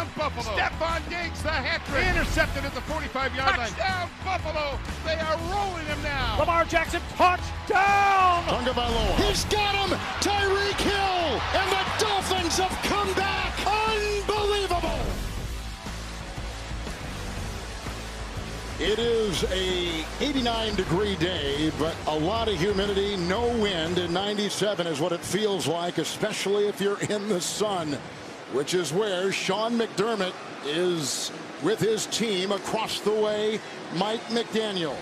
Touchdown, Buffalo. Stephon Diggs, the hat trick. Intercepted at the 45-yard line. Touchdown, Buffalo. They are rolling him now. Lamar Jackson, touchdown. Tagovailoa. He's got him. Tyreek Hill. And the Dolphins have come back. Unbelievable. It is a 89-degree day, but a lot of humidity, no wind, and 97 is what it feels like, especially if you're in the sun, which is where Sean McDermott is with his team. Across the way, Mike McDaniel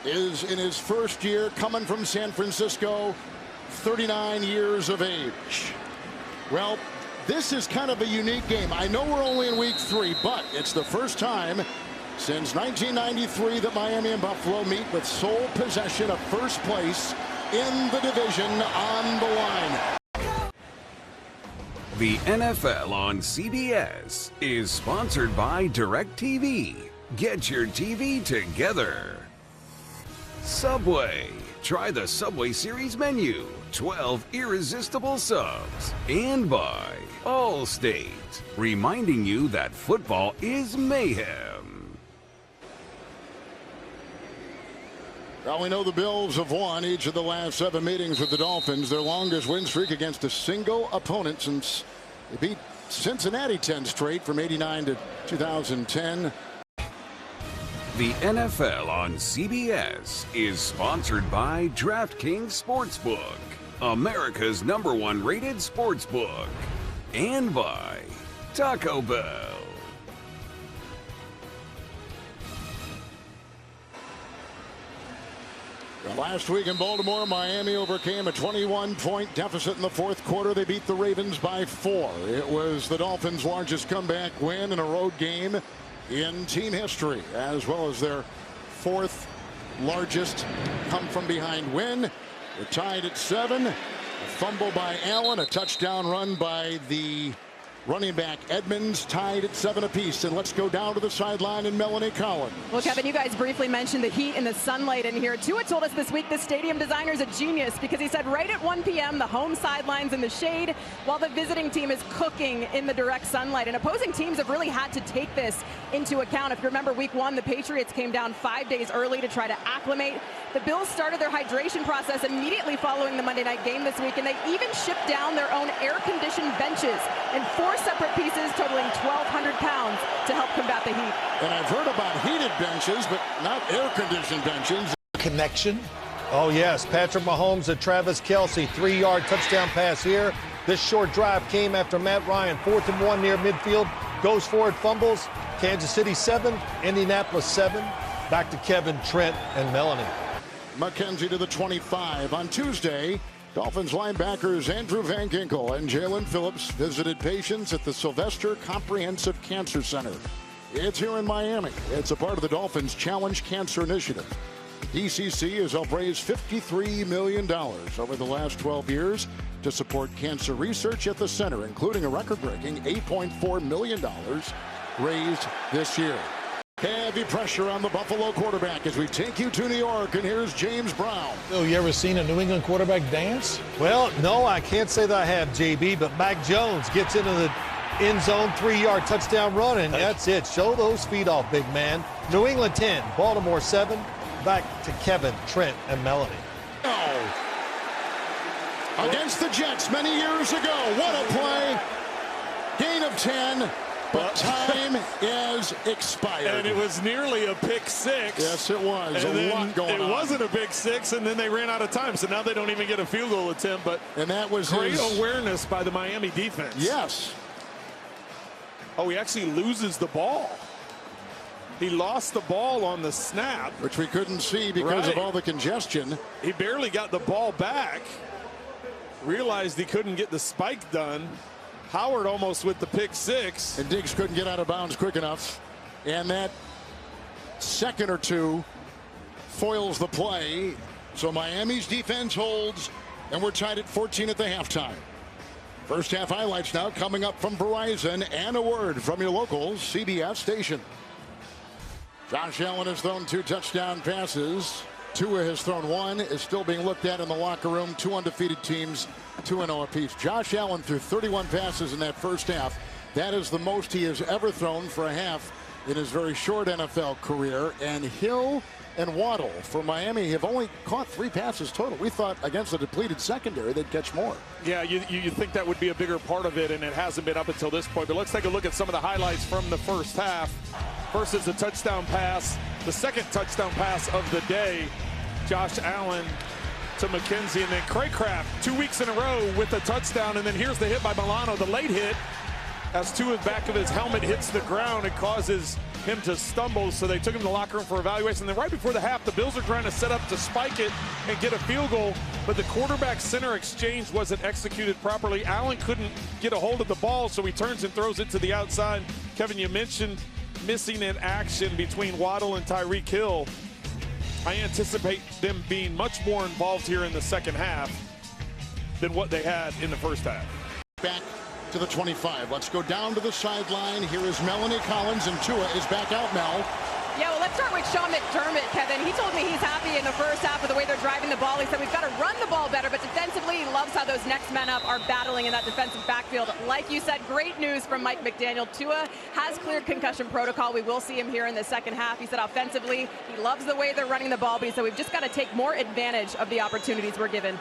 is in his first year coming from San Francisco, 39 years of age. Well, this is kind of a unique game. I know we're only in week 3, but it's the first time since 1993 that Miami and Buffalo meet with sole possession of first place in the division on the line. The NFL on CBS is sponsored by DirecTV. Get your TV together. Subway. Try the Subway Series menu. 12 irresistible subs. And by Allstate, reminding you that football is mayhem. Well, we know the Bills have won each of the last 7 meetings with the Dolphins, their longest win streak against a single opponent since they beat Cincinnati 10 straight from '89 to 2010. The NFL on CBS is sponsored by DraftKings Sportsbook, America's #1 rated sportsbook, and by Taco Bell. Last week in Baltimore, Miami overcame a 21-point deficit in the fourth quarter. They beat the Ravens by 4. It was the Dolphins' largest comeback win in a road game in team history, as well as their 4th largest come-from-behind win. They're tied at 7. A fumble by Allen, a touchdown run by the running back Edmonds, tied at 7 apiece. And let's go down to the sideline in Melanie Collins. Well, Kevin, you guys briefly mentioned the heat and the sunlight in here. Tua told us this week the stadium designer is a genius because he said right at 1 p.m. the home sidelines in the shade while the visiting team is cooking in the direct sunlight. And opposing teams have really had to take this into account. If you remember week 1, the Patriots came down 5 days early to try to acclimate. The Bills started their hydration process immediately following the Monday night game this week, and they even shipped down their own air-conditioned benches in 4 separate pieces totaling 1,200 pounds to help combat the heat. And I've heard about heated benches, but not air-conditioned benches. Connection. Oh, yes. Patrick Mahomes to Travis Kelce. 3-yard touchdown pass here. This short drive came after Matt Ryan. 4th and 1 near midfield. Goes forward, fumbles. Kansas City 7, Indianapolis 7. Back to Kevin, Trent, and Melanie. McKenzie to the 25. On Tuesday, Dolphins linebackers Andrew Van Ginkel and Jalen Phillips visited patients at the Sylvester Comprehensive Cancer Center. It's here in Miami. It's a part of the Dolphins Challenge Cancer Initiative. DCC has helped raise $53 million over the last 12 years to support cancer research at the center, including a record-breaking $8.4 million raised this year. Heavy pressure on the Buffalo quarterback as we take you to New York, and here's James Brown. Bill, you ever seen a New England quarterback dance? Well, no, I can't say that I have, JB, but Mac Jones gets into the end zone, 3-yard touchdown run, and that's it. Show those feet off, big man. New England 10, Baltimore 7. Back to Kevin, Trent, and Melanie. Oh. Against the Jets many years ago. What a play. Gain of 10. But time is expired. And it was nearly a pick 6. Yes, it was. And a lot going on. It wasn't a big 6, and then they ran out of time. So now they don't even get a field goal attempt. But and that was great awareness by the Miami defense. Yes. Oh, he actually loses the ball. He lost the ball on the snap. Which we couldn't see because of all the congestion. He barely got the ball back. Realized he couldn't get the spike done. Howard almost with the pick 6. And Diggs couldn't get out of bounds quick enough. And that second or two foils the play. So Miami's defense holds, and we're tied at 14 at the halftime. First half highlights now coming up from Verizon, and a word from your local CBS station. Josh Allen has thrown 2 touchdown passes. Tua has thrown 1, is still being looked at in the locker room. 2 undefeated teams, 2-0 apiece. Josh Allen threw 31 passes in that first half. That is the most he has ever thrown for a half in his very short NFL career. And Hill and Waddle for Miami have only caught 3 passes total. We thought against a depleted secondary they'd catch more. Yeah, you think that would be a bigger part of it, and it hasn't been up until this point. But let's take a look at some of the highlights from the first half. First is the touchdown pass, the second touchdown pass of the day. Josh Allen to McKenzie, and then Craycraft 2 weeks in a row with a touchdown. And then here's the hit by Milano, the late hit, as the back of his helmet hits the ground. It causes him to stumble, so they took him to the locker room for evaluation. And then right before the half, the Bills are trying to set up to spike it and get a field goal, but the quarterback-center exchange wasn't executed properly. Allen couldn't get a hold of the ball, so he turns and throws it to the outside. Kevin, you mentioned missing in action between Waddle and Tyreek Hill. I anticipate them being much more involved here in the second half than what they had in the first half. Back to the 25. Let's go down to the sideline. Here is Melanie Collins, and Tua is back out, Mel. Yeah, well, let's start with Sean McDermott, Kevin. He told me he's happy in the first half of the way they're driving the ball. He said we've got to run the ball better, but defensively, he loves how those next men up are battling in that defensive backfield. Like you said, great news from Mike McDaniel. Tua has cleared concussion protocol. We will see him here in the second half. He said offensively, he loves the way they're running the ball, but he said we've just got to take more advantage of the opportunities we're given.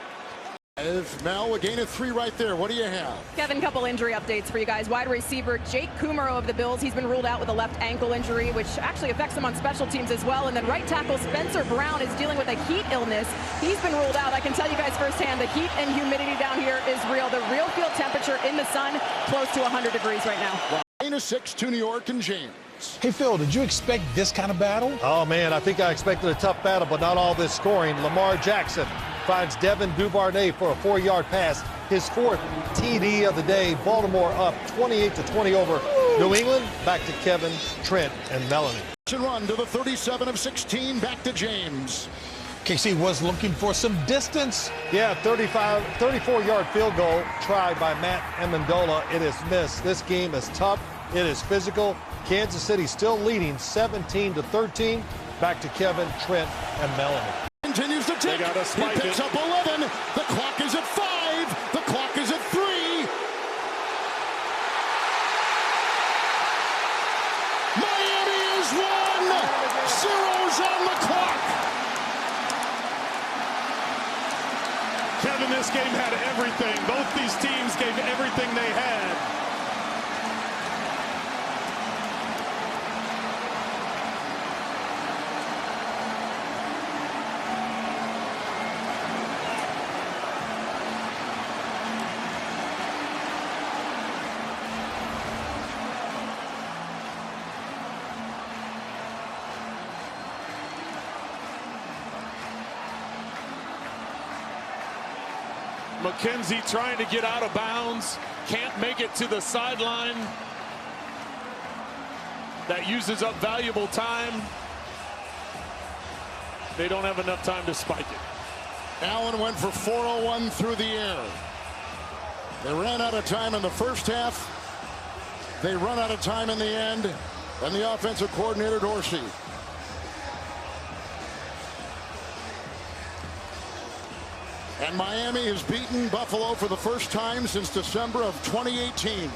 Mel, a gain of 3 right there. What do you have? Kevin, couple injury updates for you guys. Wide receiver Jake Kumaro of the Bills. He's been ruled out with a left ankle injury, which actually affects him on special teams as well. And then right tackle Spencer Brown is dealing with a heat illness. He's been ruled out. I can tell you guys firsthand, the heat and humidity down here is real. The real field temperature in the sun, close to 100 degrees right now. Wow. Gain of 6 to New York and James. Hey, Phil, did you expect this kind of battle? Oh, man, I think I expected a tough battle, but not all this scoring. Lamar Jackson finds Devin Duvernay for a 4-yard pass. His 4th TD of the day. Baltimore up 28-20 over New England. Back to Kevin, Trent, and Melanie. Run to the 37 of 16. Back to James. KC was looking for some distance. Yeah, 34-yard field goal tried by Matt Amendola. It is missed. This game is tough. It is physical. Kansas City still leading 17-13. Back to Kevin, Trent, and Melanie. Continues to tick. He picks up 11. The clock is at 5. The clock is at 3. Miami is 1. Zeros on the clock. Kevin, this game had everything. Both these teams gave everything they had. McKenzie trying to get out of bounds, can't make it to the sideline. That uses up valuable time. They don't have enough time to spike it. Allen went for 401 through the air. They ran out of time in the first half. They run out of time in the end. And the offensive coordinator, Dorsey. And Miami has beaten Buffalo for the first time since December of 2018.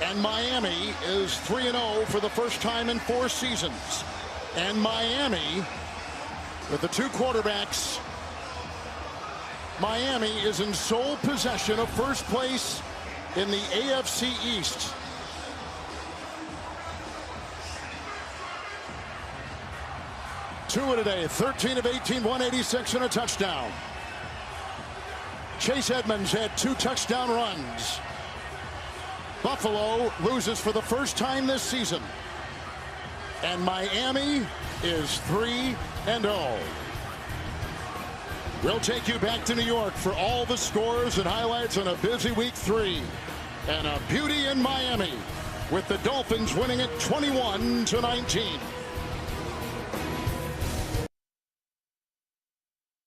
And Miami is 3-0 for the first time in 4 seasons. And Miami, with the 2 quarterbacks, Miami is in sole possession of first place in the AFC East. Tua today, 13 of 18, 186 and a touchdown. Chase Edmonds had 2 touchdown runs. Buffalo loses for the first time this season. And Miami is 3-0. We'll take you back to New York for all the scores and highlights on a busy week 3. And a beauty in Miami with the Dolphins winning it 21-19.